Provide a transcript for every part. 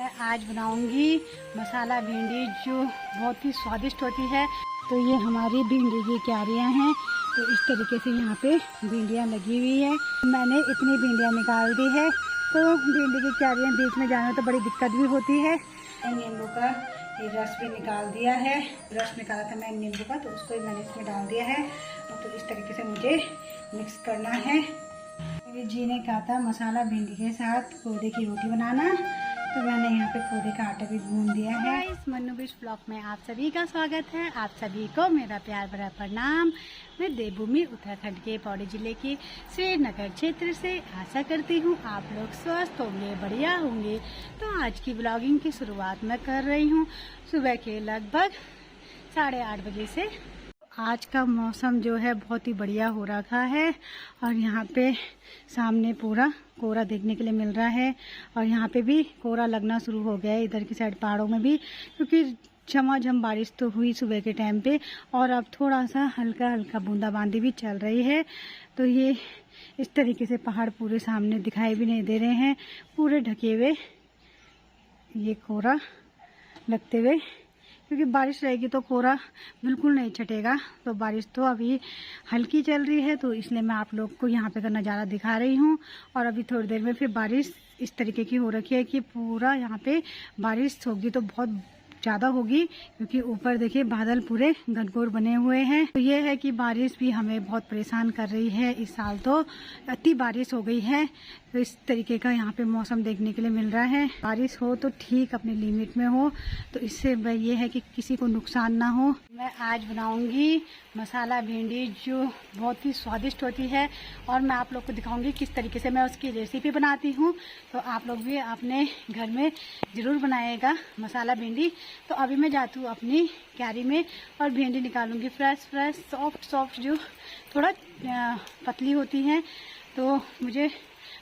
मैं आज बनाऊंगी मसाला भिंडी जो बहुत ही स्वादिष्ट होती है। तो ये हमारी भिंडी की क्यारियाँ हैं। तो इस तरीके से यहाँ पे भिंडियाँ लगी हुई है। मैंने इतनी भिंडियाँ निकाल दी है। तो भिंडी की क्यारियाँ बीच में जाने तो बड़ी दिक्कत भी होती है। नींबू का ये रस भी निकाल दिया है। रस निकाला था मैंने नींबू का, तो उसको मैंने इसमें डाल दिया है। तो इस तरीके से मुझे मिक्स करना है। मेरी जी ने कहा था मसाला भिंडी के साथ कोदे की रोटी बनाना, तो मैंने यहाँ पे कोदे का आटा भी गूंद दिया है। इस मनुबिश ब्लॉग में आप सभी का स्वागत है। आप सभी को मेरा प्यार भरा प्रणाम। मैं देवभूमि उत्तराखंड के पौड़ी जिले के श्रीनगर क्षेत्र से आशा करती हूँ आप लोग स्वस्थ होंगे, बढ़िया होंगे। तो आज की ब्लॉगिंग की शुरुआत मैं कर रही हूँ सुबह के लगभग 8:30 बजे से। आज का मौसम जो है बहुत ही बढ़िया हो रखा है और यहाँ पे सामने पूरा कोहरा देखने के लिए मिल रहा है। और यहाँ पे भी कोहरा लगना शुरू हो गया है, इधर की साइड पहाड़ों में भी, क्योंकि झमाझम बारिश तो हुई सुबह के टाइम पे और अब थोड़ा सा हल्का हल्का बूंदाबांदी भी चल रही है। तो ये इस तरीके से पहाड़ पूरे सामने दिखाई भी नहीं दे रहे हैं, पूरे ढके हुए ये कोहरा लगते हुए, क्योंकि बारिश रहेगी तो कोहरा बिल्कुल नहीं छटेगा। तो बारिश तो अभी हल्की चल रही है, तो इसलिए मैं आप लोग को यहाँ पे का नज़ारा दिखा रही हूँ। और अभी थोड़ी देर में फिर बारिश इस तरीके की हो रखी है कि पूरा यहाँ पे बारिश होगी तो बहुत ज़्यादा होगी, क्योंकि ऊपर देखिए बादल पूरे घनघोर बने हुए हैं। तो ये है कि बारिश भी हमें बहुत परेशान कर रही है। इस साल तो अति बारिश हो गई है। तो इस तरीके का यहाँ पे मौसम देखने के लिए मिल रहा है। बारिश हो तो ठीक, अपने लिमिट में हो, तो इससे ये है कि किसी को नुकसान ना हो। मैं आज बनाऊंगी मसाला भिंडी जो बहुत ही स्वादिष्ट होती है और मैं आप लोग को दिखाऊंगी किस तरीके से मैं उसकी रेसिपी बनाती हूँ। तो आप लोग भी अपने घर में ज़रूर बनाएगा मसाला भिंडी। तो अभी मैं जाती हूँ अपनी क्यारी में और भिंडी निकालूंगी फ्रेश सॉफ्ट जो थोड़ा पतली होती हैं। तो मुझे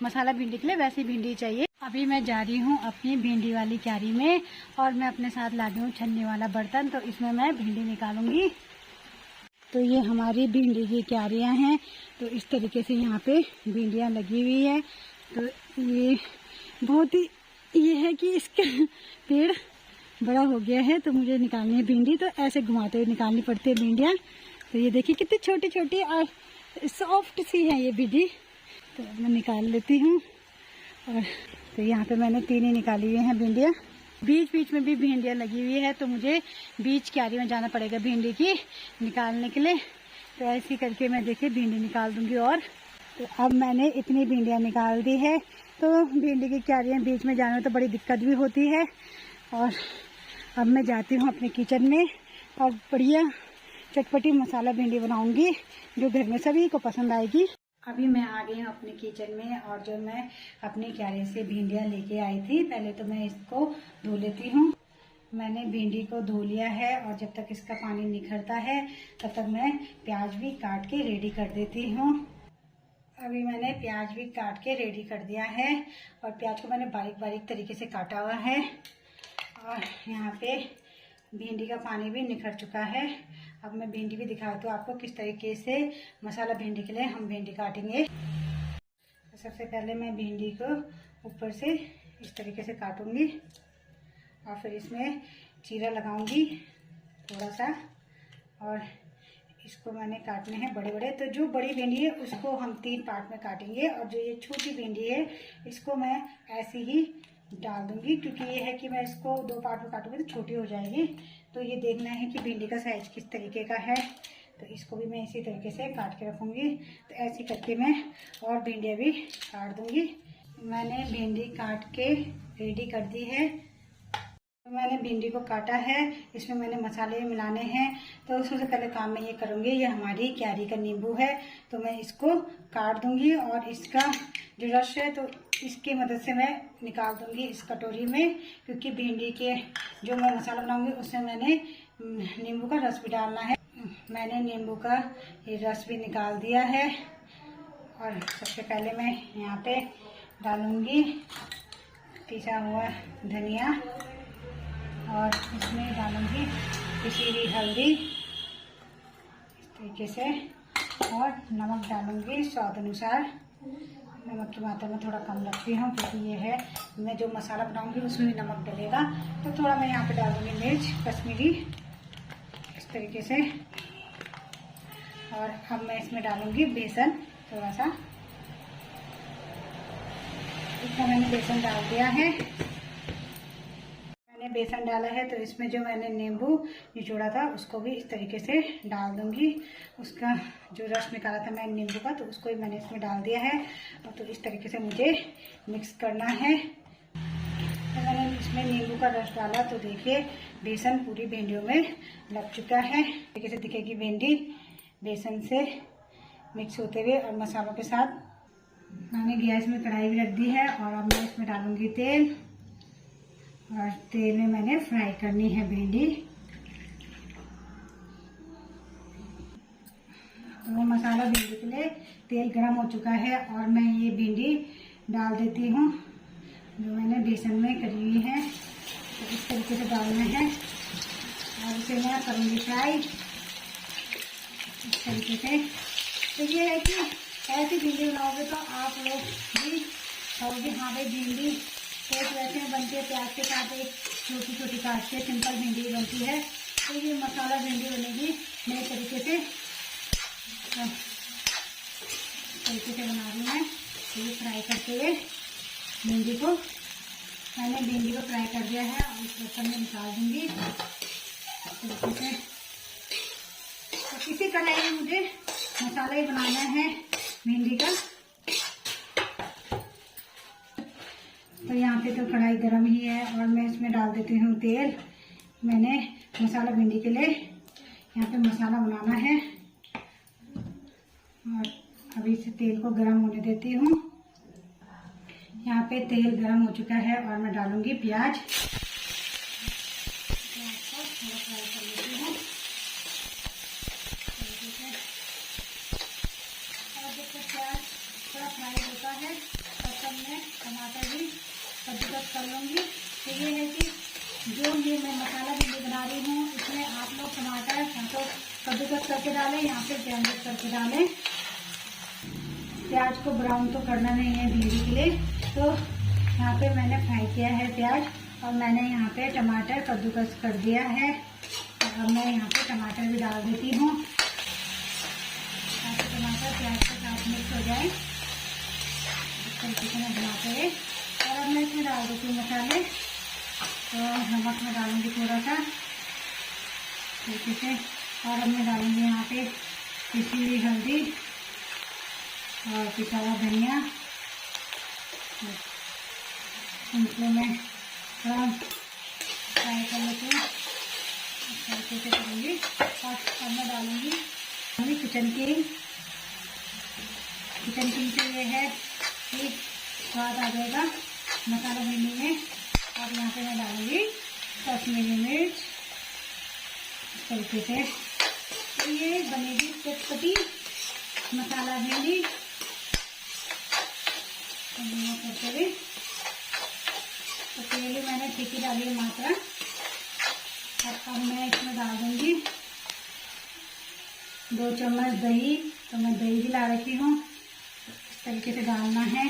मसाला भिंडी के लिए वैसी भिंडी चाहिए। अभी मैं जा रही हूँ अपनी भिंडी वाली क्यारी में और मैं अपने साथ ला हूँ छन्नी वाला बर्तन। तो इसमें मैं भिंडी निकालूंगी। तो ये हमारी भिंडी की क्यारियाँ हैं। तो इस तरीके से यहाँ पे भिंडियाँ लगी हुई है। तो ये बहुत ही ये है कि इसका पेड़ बड़ा हो गया है, तो मुझे निकालनी है भिंडी। तो ऐसे घुमाते हुए निकालनी पड़ती है भिंडियाँ। तो ये देखिए कितनी छोटी छोटी और सॉफ्ट सी है ये भिंडी। तो मैं निकाल लेती हूँ। और तो यहाँ पे मैंने 3 ही निकाली हुई हैं भिंडियाँ। बीच बीच में भी भिंडियाँ लगी हुई है, तो मुझे बीच क्यारी में जाना पड़ेगा भिंडी की निकालने के लिए। तो ऐसे करके मैं देखिए भिंडी निकाल दूँगी। और तो अब मैंने इतनी भिंडियाँ निकाल दी है। तो भिंडी की क्यारियाँ बीच में जाने में तो बड़ी दिक्कत भी होती है। और अब मैं जाती हूँ अपने किचन में और बढ़िया चटपटी मसाला भिंडी बनाऊँगी जो घर में सभी को पसंद आएगी। अभी मैं आ गई हूँ अपने किचन में और जो मैं अपनी क्यारी से भिंडियाँ लेके आई थी, पहले तो मैं इसको धो लेती हूँ। मैंने भिंडी को धो लिया है और जब तक इसका पानी निखरता है तब तक मैं प्याज भी काट के रेडी कर देती हूँ। अभी मैंने प्याज भी काट के रेडी कर दिया है और प्याज को मैंने बारीक बारीक तरीके से काटा हुआ है। और यहाँ पे भिंडी का पानी भी निखर चुका है। अब मैं भिंडी भी दिखाती हूँ आपको किस तरीके से मसाला भिंडी के लिए हम भिंडी काटेंगे। तो सबसे पहले मैं भिंडी को ऊपर से इस तरीके से काटूंगी और फिर इसमें चीरा लगाऊंगी थोड़ा सा। और इसको मैंने काटने हैं बड़े बड़े। तो जो बड़ी भिंडी है उसको हम 3 पार्ट में काटेंगे और जो ये छोटी भिंडी है इसको मैं ऐसे ही डाल दूंगी, क्योंकि ये है कि मैं इसको 2 पार्ट में काटूंगी तो छोटी हो जाएगी। तो ये देखना है कि भिंडी का साइज किस तरीके का है। तो इसको भी मैं इसी तरीके से काट के रखूंगी। तो ऐसे करके मैं और भिंडियाँ भी काट दूंगी। मैंने भिंडी काट के रेडी कर दी है। तो मैंने भिंडी को काटा है, इसमें मैंने मसाले मिलाने हैं। तो सबसे पहले काम मैं ये करूँगी, ये हमारी क्यारी का नींबू है तो मैं इसको काट दूंगी और इसका जो रस है तो इसकी मदद से मैं निकाल दूंगी इस कटोरी में, क्योंकि भिंडी के जो मैं मसाला बनाऊंगी उसमें मैंने नींबू का रस भी डालना है। मैंने नींबू का ये रस भी निकाल दिया है। और सबसे पहले मैं यहाँ पे डालूंगी पिसा हुआ धनिया और इसमें डालूंगी पिसी हुई हल्दी इस तरीके से और नमक डालूंगी स्वाद अनुसार। नमक की मात्रा में थोड़ा कम रखती हूँ, क्योंकि ये है मैं जो मसाला बनाऊंगी उसमें भी नमक डलेगा। तो थोड़ा मैं यहाँ पे डाल दूँगी मिर्च कश्मीरी इस तरीके से। और अब मैं इसमें डालूँगी बेसन थोड़ा सा। इतना मैंने बेसन डाल दिया है। मैंने बेसन डाला है तो इसमें जो मैंने नींबू निचोड़ा था उसको भी इस तरीके से डाल दूंगी। उसका जो रस निकाला था मैंने नींबू का, तो उसको भी मैंने इसमें डाल दिया है। तो इस तरीके से मुझे मिक्स करना है। तो मैंने इसमें नींबू का रस डाला तो देखिए बेसन पूरी भिंडियों में लग चुका है। तरीके से दिखेगी भिंडी बेसन से मिक्स होते हुए और मसालों के साथ। मैंने गैस में कढ़ाई भी रख दी है और अब मैं इसमें डालूंगी तेल। और तेल में मैंने फ्राई करनी है भिंडी। तो मसाला भिंडी के लिए तेल गरम हो चुका है और मैं ये भिंडी डाल देती हूँ जो मैंने बेसन में करी हुई है। तो इस तरीके से डालना है और इसे मैं करूँगी फ्राई इस तरीके से। तो ये है कि ऐसी भिंडी बनाओगे तो आप लोग भी खाओगे। हाँ भाई भिंडी तो वैसे बनती है प्याज के साथ, एक छोटी छोटी काट के सिंपल भिंडी बनती है। तो ये मसाला भिंडी बनेगी नए तरीके से बना रही मैं। तो ये फ्राई करते हुए भिंडी को मैंने भिंडी को फ्राई कर दिया है और इस बर्तन में निकाल दूंगी तरीके से। तो इसी कढ़ाई में मुझे मसाला ही बनाना है भिंडी का। तो यहाँ पे तो कढ़ाई गरम ही है और मैं इसमें डाल देती हूँ तेल। मैंने मसाला भिंडी के लिए यहाँ पे मसाला बनाना है और अभी से तेल को गरम होने देती हूँ। यहाँ पे तेल गरम हो चुका है और मैं डालूंगी प्याज। प्याज को थोड़ा फ्राई कर लेती हूँ और जब तक प्याज थोड़ा फ्राई होता है तब तक मैं टमाटर भी कद्दूकस कर लूँगी। तो ये है कि जो ये मैं मसाला भिंडी बना रही हूँ इसमें आप लोग टमाटर या तो कद्दूकस करके डालें या फिर ग्राइंड करके डालें। प्याज को ब्राउन तो करना नहीं है भिंडी के लिए। तो यहाँ पे मैंने फ्राई किया है प्याज और मैंने यहाँ पे टमाटर कद्दूकस कर दिया है। और मैं यहाँ पे टमाटर भी डाल देती हूँ ताकि टमाटर प्याज के साथ मिक्स हो जाए। इस तरीके से मैं बनाते हुए और अब मैं इसमें डाल देती हूँ मसाले। तो नमक में डालूंगी थोड़ा सा तरीके से और अब मैं डालूंगी यहाँ पे पिसी हुई हल्दी और पिसा हुआ धनिया। इनको मैं थोड़ा फ्राई कर लेती हूँ इस तरीके से करूँगी। और अब मैं डालूंगी किचन किंग। किचन किंग से ये है कि स्वाद आ जाएगा मसाला भिंडी में। और यहाँ पे मैं डालूंगी कश्मीरी मिर्च इस तरीके से। तो ये बनेगी चटपटी मसाला भिंडी करते हुए। तो तेल मैंने ठीक ही डाली है मात्रा। और अब मैं इसमें डाल दूंगी 2 चम्मच दही। तो मैं दही भी ला रखी हूँ। इस तरीके से डालना है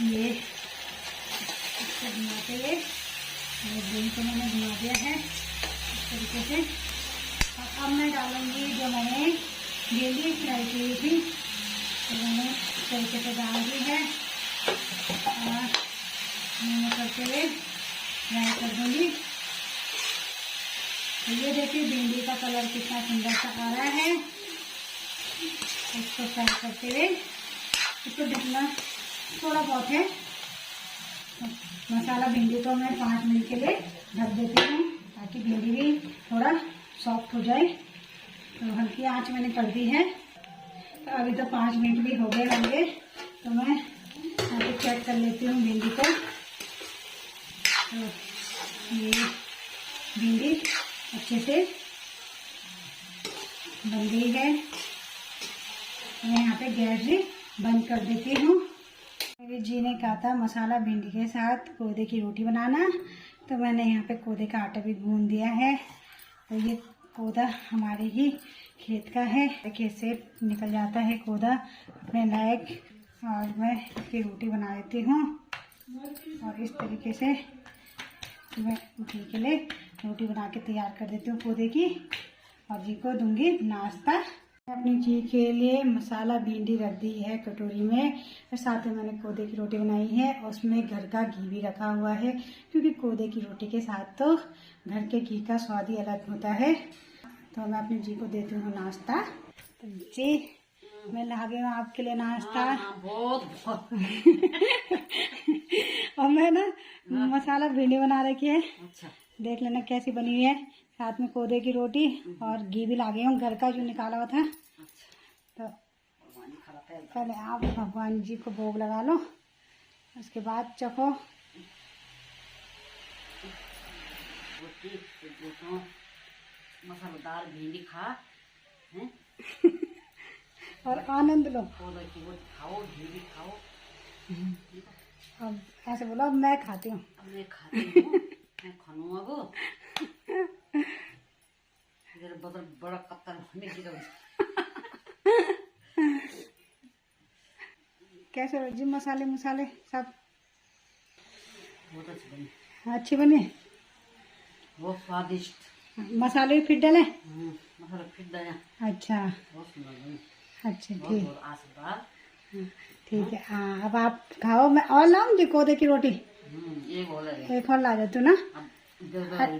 ये इसको घुमाते हुए। और दही को मैंने घुमा दिया है इस तरीके से। और अब मैं डालूंगी जो मैंने भिंडी फ्राई की हुई थी तो मैंने इस तरीके से डाल दी है और मैं करते हुए फ्राई कर दूंगी। तो ये देखिए भिंडी का कलर कितना सुंदर सा आ रहा है। इसको फ्राई करते हुए इसको ढकना थोड़ा बहुत है। मसाला भिंडी को मैं 5 मिनट के लिए ढक देती हूँ ताकि भिंडी भी थोड़ा सॉफ्ट हो जाए। तो हल्की आंच मैंने कर दी है। तो अभी तो 5 मिनट भी हो गए होंगे। तो मैं यहाँ पे चेक कर लेती हूँ भिंडी को। तो ये भिंडी अच्छे से बन गई है। मैं यहाँ पे गैस भी बंद कर देती हूँ। मेरे जी ने कहा था मसाला भिंडी के साथ कोदे की रोटी बनाना। तो मैंने यहाँ पे कोदे का आटा भी गूंद दिया है। तो ये कोदा हमारे ही खेत का है। खेत से निकल जाता है कोदा अपने लायक और मैं इसकी रोटी बना देती हूँ। और इस तरीके से मैं जी के लिए रोटी बना के तैयार कर देती हूँ कोदे की, और जी को दूंगी नाश्ता। अपनी जी के लिए मसाला भिंडी रख दी है कटोरी में, और साथ में मैंने कोदे की रोटी बनाई है और उसमें घर का घी भी रखा हुआ है, क्योंकि कोदे की रोटी के साथ तो घर के घी का स्वाद ही अलग होता है। तो मैं अपनी जी को देती हूँ नाश्ता। तो जी मैं ला गई हूँ आपके लिए नाश्ता। बहुत और मैं ना मसाला भिंडी बना रखी है, अच्छा, देख लेना कैसी बनी हुई है। साथ में कोदे की रोटी और घी भी ला गई हूँ घर का जो निकाला हुआ था। तो पहले आप भगवान जी को भोग लगा लो, उसके बाद चखो। मसालेदार भिंडी खा हैं और आनंद लो। कोदे की रोटी खाओ, भिंडी खाओ। अब ऐसे बोलो, अब मैं खाती हूँ। अब मैं खाती हूँ, मैं खानू अब इधर बदल बड़ा कत्तर होने की कैसे हो जी? मसाले मसाले सब बहुत अच्छी बनी, अच्छी बनी, बहुत स्वादिष्ट। मसाले भी फिट डाले? मसाला फिट डाला। अच्छा बहुत सुंदर बनी। अच्छा बहुत ठीक, बहुत आशीर्वाद। ठीक है। हाँ अब आप खाओ, मैं और लाऊं जी कोदे की रोटी? ये बोला है। एक और ला देती हूँ ना। अब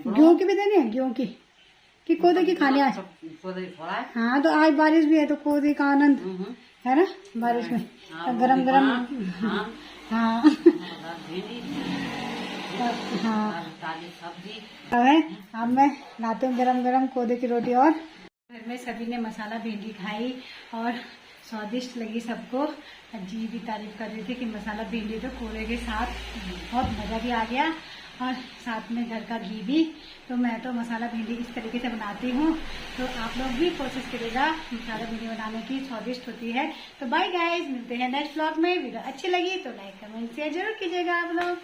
गेहूँ की भी देनी है? गेहूँ की कि कोदे की खानी आज? कोदे की थोड़ा है। हाँ तो आज बारिश भी है तो कोदे का आनंद है ना बारिश में, तो गरम गरम। हाँ भिंडी, हाँ ताजी सब्जी। अब है, अब मैं लाती हूँ गरम गरम कोदे की रोटी। और घर में सभी ने मसाला भिंडी खाई और स्वादिष्ट लगी सबको। जी भी तारीफ कर रही थी कि मसाला भिंडी तो कोदे के साथ बहुत मज़ा भी आ गया, और साथ में घर का घी भी। तो मैं तो मसाला भिंडी इस तरीके से बनाती हूँ, तो आप लोग भी कोशिश करिएगा मसाला भिंडी बनाने की, स्वादिष्ट होती है। तो बाय गाइस, मिलते हैं नेक्स्ट व्लॉग में। वीडियो अच्छी लगी तो लाइक कमेंट शेयर जरूर कीजिएगा आप लोग।